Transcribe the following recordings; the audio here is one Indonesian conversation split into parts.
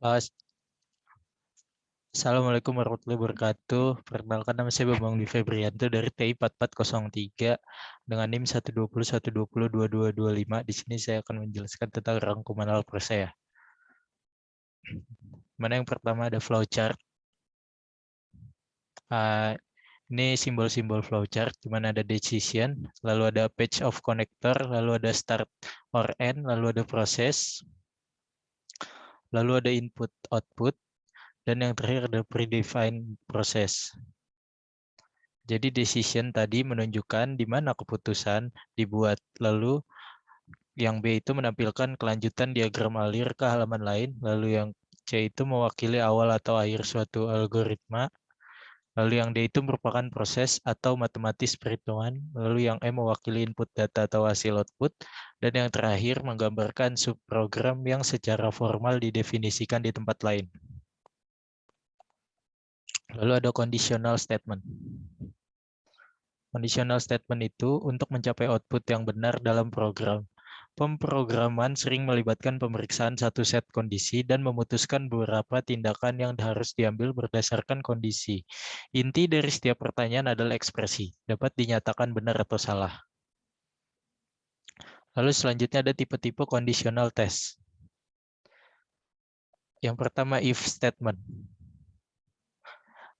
Assalamualaikum warahmatullahi wabarakatuh. Perkenalkan, nama saya Bambang Dwi Febrianto dari TI 4403 dengan NIM 120, 120, 22, 25. Di sini saya akan menjelaskan tentang rangkuman Alpresa ya. Mana yang pertama ada flowchart. Ini simbol-simbol flowchart, di mana ada decision, lalu ada page of connector, lalu ada start or end, lalu ada proses, lalu ada input output, dan yang terakhir ada predefined proses. Jadi decision tadi menunjukkan di mana keputusan dibuat. Lalu yang B itu menampilkan kelanjutan diagram alir ke halaman lain. Lalu yang C itu mewakili awal atau akhir suatu algoritma. Lalu yang D itu merupakan proses atau matematis perhitungan. Lalu yang E mewakili input data atau hasil output. Dan yang terakhir menggambarkan subprogram yang secara formal didefinisikan di tempat lain. Lalu ada conditional statement. Conditional statement itu untuk mencapai output yang benar dalam program. Pemrograman sering melibatkan pemeriksaan satu set kondisi dan memutuskan beberapa tindakan yang harus diambil berdasarkan kondisi. Inti dari setiap pertanyaan adalah ekspresi, dapat dinyatakan benar atau salah. Lalu selanjutnya ada tipe-tipe conditional test. Yang pertama if statement.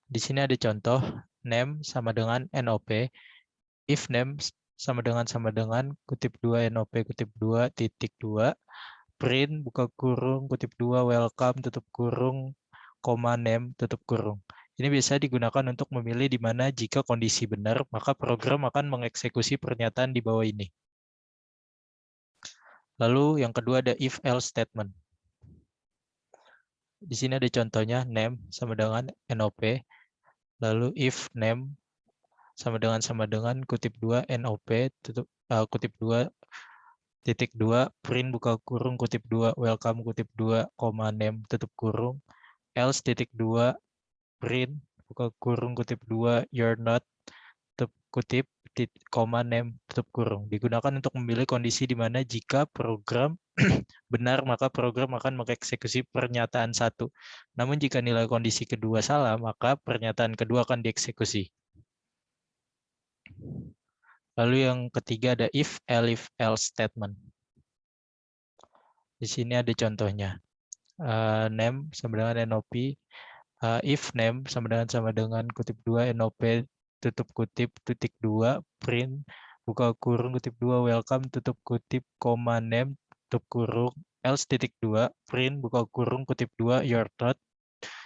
Di sini ada contoh, name sama dengan NOP. If name sama dengan kutip 2 NOP kutip 2 titik 2 print buka kurung kutip 2 welcome tutup kurung koma name tutup kurung. Ini bisa digunakan untuk memilih di mana jika kondisi benar maka program akan mengeksekusi pernyataan di bawah ini. Lalu yang kedua ada if else statement. Di sini ada contohnya name sama dengan NOP. Lalu if name sama dengan kutip 2 NOP tutup kutip 2 titik 2 print buka kurung kutip 2 welcome kutip 2 koma name tutup kurung else titik 2 print buka kurung kutip 2 you're not tutup kutip koma name tutup kurung digunakan untuk memilih kondisi di mana jika program benar maka program akan mengeksekusi pernyataan satu. Namun jika nilai kondisi kedua salah maka pernyataan kedua akan dieksekusi. Lalu yang ketiga ada if else statement. Di sini ada contohnya. Name sama dengan NOP. If name sama dengan kutip 2 NOP tutup kutip titik 2 print buka kurung kutip 2 welcome tutup kutip koma name tutup kurung else titik 2 print buka kurung kutip 2 you're not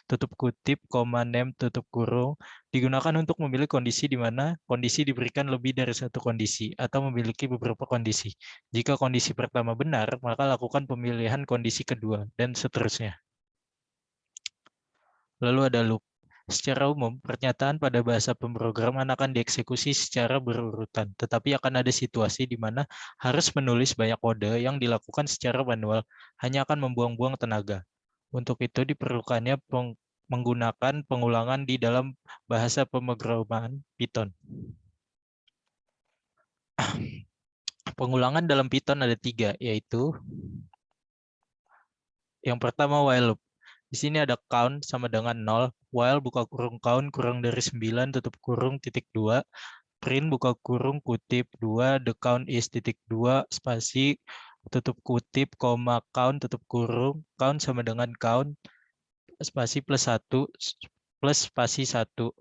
tutup kutip koma name tutup kurung digunakan untuk memilih kondisi di mana kondisi diberikan lebih dari satu kondisi atau memiliki beberapa kondisi. Jika kondisi pertama benar, maka lakukan pemilihan kondisi kedua dan seterusnya. Lalu ada loop. Secara umum, pernyataan pada bahasa pemrograman akan dieksekusi secara berurutan, tetapi akan ada situasi di mana harus menulis banyak kode yang dilakukan secara manual, hanya akan membuang-buang tenaga. Untuk itu diperlukannya menggunakan pengulangan di dalam bahasa pemrograman Python. Pengulangan dalam Python ada 3, yaitu yang pertama while loop. Di sini ada count sama dengan 0, while buka kurung count kurang dari 9 tutup kurung titik 2, print buka kurung kutip 2, the count is titik 2, spasi tutup kutip, koma count tutup kurung, count sama dengan count, spasi plus 1, plus spasi 1.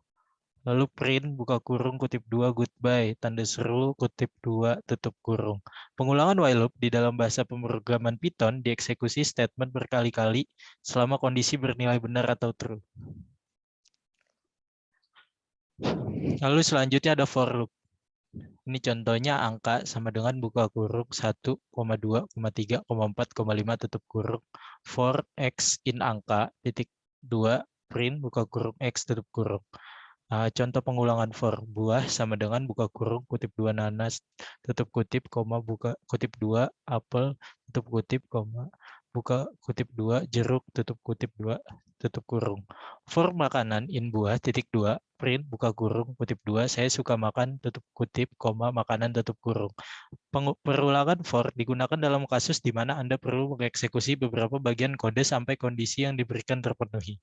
Lalu print buka kurung kutip 2 goodbye tanda seru kutip 2 tutup kurung. Pengulangan while loop di dalam bahasa pemrograman Python dieksekusi statement berkali-kali selama kondisi bernilai benar atau true. Lalu selanjutnya ada for loop. Ini contohnya angka sama dengan buka kurung 1, 2, 3, 4, 5 tutup kurung for x in angka titik 2 print buka kurung x tutup kurung. Contoh pengulangan for buah sama dengan buka kurung kutip 2 nanas tutup kutip koma buka kutip 2 apel tutup kutip koma buka kutip 2 jeruk tutup kutip 2 tutup kurung. For makanan in buah titik 2 print buka kurung kutip 2 saya suka makan tutup kutip koma makanan tutup kurung. Perulangan for digunakan dalam kasus di mana Anda perlu mengeksekusi beberapa bagian kode sampai kondisi yang diberikan terpenuhi.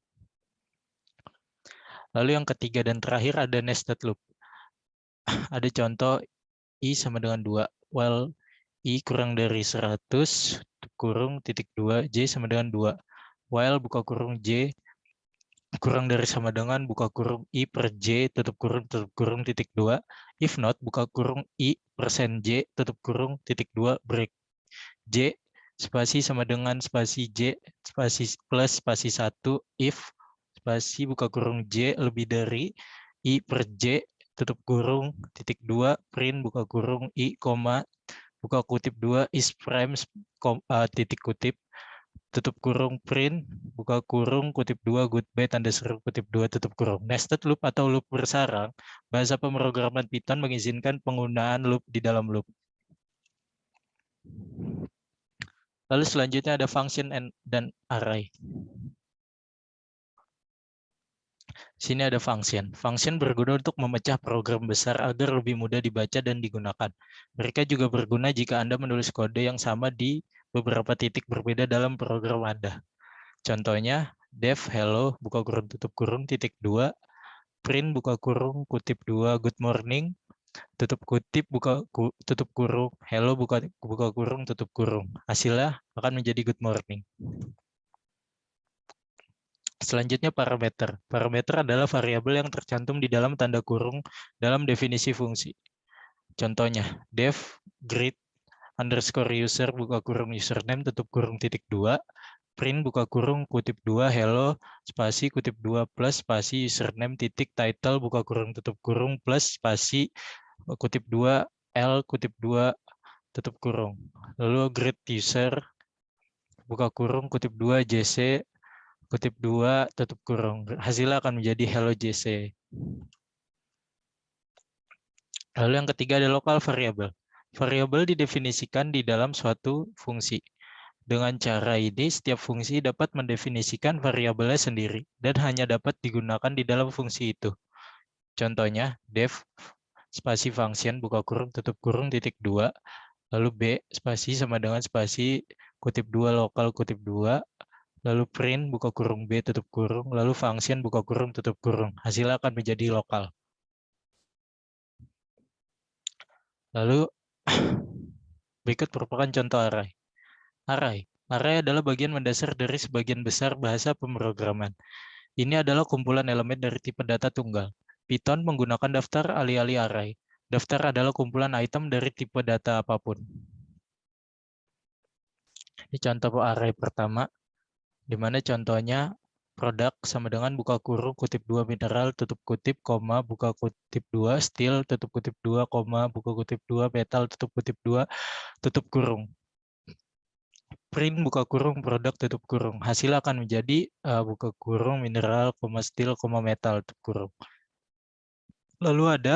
Lalu yang ketiga dan terakhir ada nested loop. Ada contoh I sama dengan 2. While I kurang dari 100, kurung titik 2, J sama dengan 2. While buka kurung J kurang dari sama dengan buka kurung I per J tutup kurung titik 2. If not, buka kurung I persen J tutup kurung titik 2 break. J spasi sama dengan spasi J spasi plus spasi 1 if spasi buka kurung J lebih dari I per J tutup kurung titik 2 print buka kurung I, buka kutip 2 is prime titik kutip tutup kurung print buka kurung kutip 2 goodbye tanda seru kutip 2 tutup kurung. Nested loop atau loop bersarang, bahasa pemrograman Python mengizinkan penggunaan loop di dalam loop. Lalu selanjutnya ada function dan array. Sini ada function. Function berguna untuk memecah program besar agar lebih mudah dibaca dan digunakan. Mereka juga berguna jika Anda menulis kode yang sama di beberapa titik berbeda dalam program Anda. Contohnya, def hello buka kurung tutup kurung titik 2, print buka kurung kutip 2 good morning tutup kutip tutup kurung hello buka kurung tutup kurung. Hasilnya akan menjadi good morning. Selanjutnya parameter. Parameter adalah variabel yang tercantum di dalam tanda kurung dalam definisi fungsi. Contohnya, def greet underscore user buka kurung username tutup kurung titik 2, print buka kurung kutip 2 hello spasi kutip 2 plus spasi username titik title buka kurung tutup kurung plus spasi kutip 2 L kutip 2 tutup kurung. Lalu greet user buka kurung kutip 2 JC kutip 2 tutup kurung. Hasilnya akan menjadi hello JC. Lalu yang ketiga ada local variable. Variabel didefinisikan di dalam suatu fungsi. Dengan cara ini, setiap fungsi dapat mendefinisikan variabelnya sendiri dan hanya dapat digunakan di dalam fungsi itu. Contohnya, def spasi function buka kurung tutup kurung titik 2, lalu B spasi sama dengan spasi kutip 2 lokal kutip 2, lalu print buka kurung B tutup kurung, lalu function buka kurung tutup kurung. Hasilnya akan menjadi lokal. Lalu berikut merupakan contoh array. Array adalah bagian mendasar dari sebagian besar bahasa pemrograman. Ini adalah kumpulan elemen dari tipe data tunggal. Python menggunakan daftar alih-alih array. Daftar adalah kumpulan item dari tipe data apapun. Ini contoh array pertama, di mana contohnya produk sama dengan buka kurung kutip 2 mineral tutup kutip koma buka kutip 2 steel tutup kutip 2 koma buka kutip 2 metal tutup kutip 2 tutup kurung. Print buka kurung produk tutup kurung. Hasil akan menjadi buka kurung mineral, steel, metal tutup kurung. Lalu ada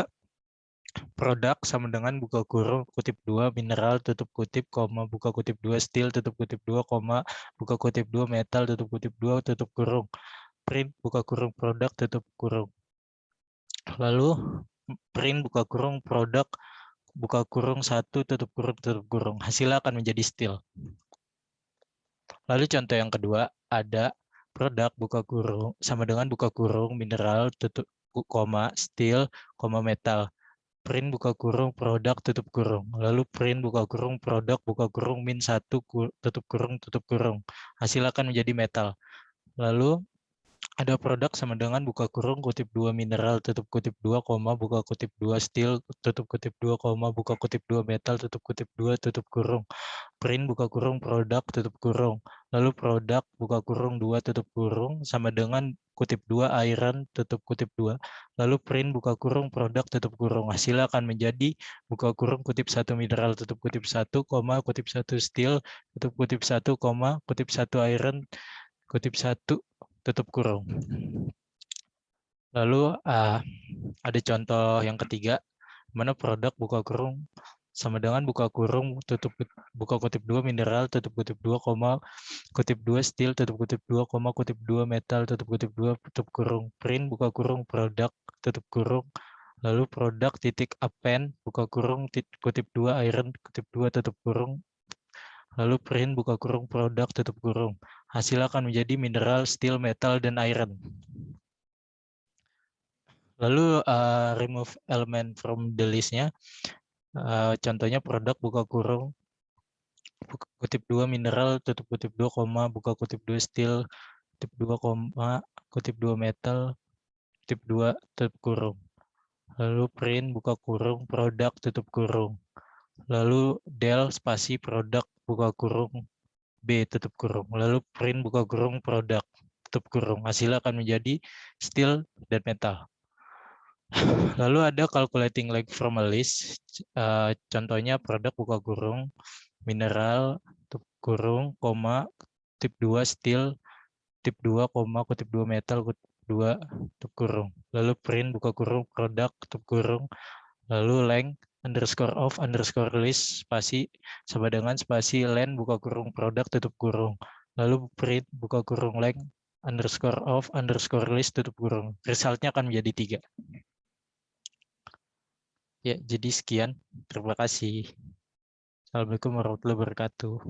produk sama dengan buka kurung kutip 2 mineral tutup kutip buka kutip 2 steel tutup kutip 2 buka kutip 2 metal tutup kutip 2 tutup kurung. Print buka kurung produk tutup kurung. Lalu print buka kurung produk buka kurung 1 tutup kurung. Hasilnya akan menjadi steel. Lalu contoh yang kedua ada produk buka kurung sama dengan buka kurung mineral tutup steel metal. Print buka kurung produk tutup kurung. Lalu print buka kurung produk buka kurung min 1 tutup kurung. Hasil akan menjadi metal. Lalu ada produk sama dengan buka kurung kutip 2 mineral tutup kutip 2 buka kutip 2 steel tutup kutip 2 buka kutip 2 metal tutup kutip 2 tutup kurung. Print buka kurung produk tutup kurung. Lalu produk buka kurung 2 tutup kurung sama dengan kutip 2 iron tutup kutip 2. Lalu print buka kurung produk tutup kurung. Hasilnya akan menjadi buka kurung kutip 1 mineral tutup kutip 1 kutip 1 steel tutup kutip 1 kutip 1 iron kutip 1 tutup kurung. Lalu ada contoh yang ketiga, mana produk buka kurung sama dengan buka kurung buka kutip 2 mineral tutup kutip 2 koma kutip 2 steel tutup kutip 2 koma kutip 2 metal tutup kutip 2 tutup kurung print buka kurung produk tutup kurung lalu produk titik append buka kurung kutip 2 iron kutip 2 tutup kurung lalu print buka kurung produk tutup kurung. Hasil akan menjadi mineral, steel, metal, dan iron. Lalu remove element from the list-nya. Contohnya produk buka kurung buka kutip 2 mineral tutup kutip 2 koma buka kutip 2 steel kutip 2 koma kutip 2 metal kutip 2 tutup kurung. Lalu print buka kurung produk tutup kurung. Lalu del spasi produk buka kurung B tutup kurung. Lalu print buka kurung produk tutup kurung. Hasil akan menjadi steel dan metal. Lalu ada calculating like from a list. Contohnya produk buka kurung mineral tutup kurung koma tip 2 steel tip 2 koma kutip 2 metal kutip 2 tutup kurung. Lalu print buka kurung produk tutup kurung. Lalu length underscore of underscore list spasi sama dengan spasi len buka kurung produk tutup kurung. Lalu print buka kurung length underscore of underscore list tutup kurung. Resultnya akan menjadi 3. Ya, jadi sekian. Terima kasih. Assalamualaikum warahmatullahi wabarakatuh.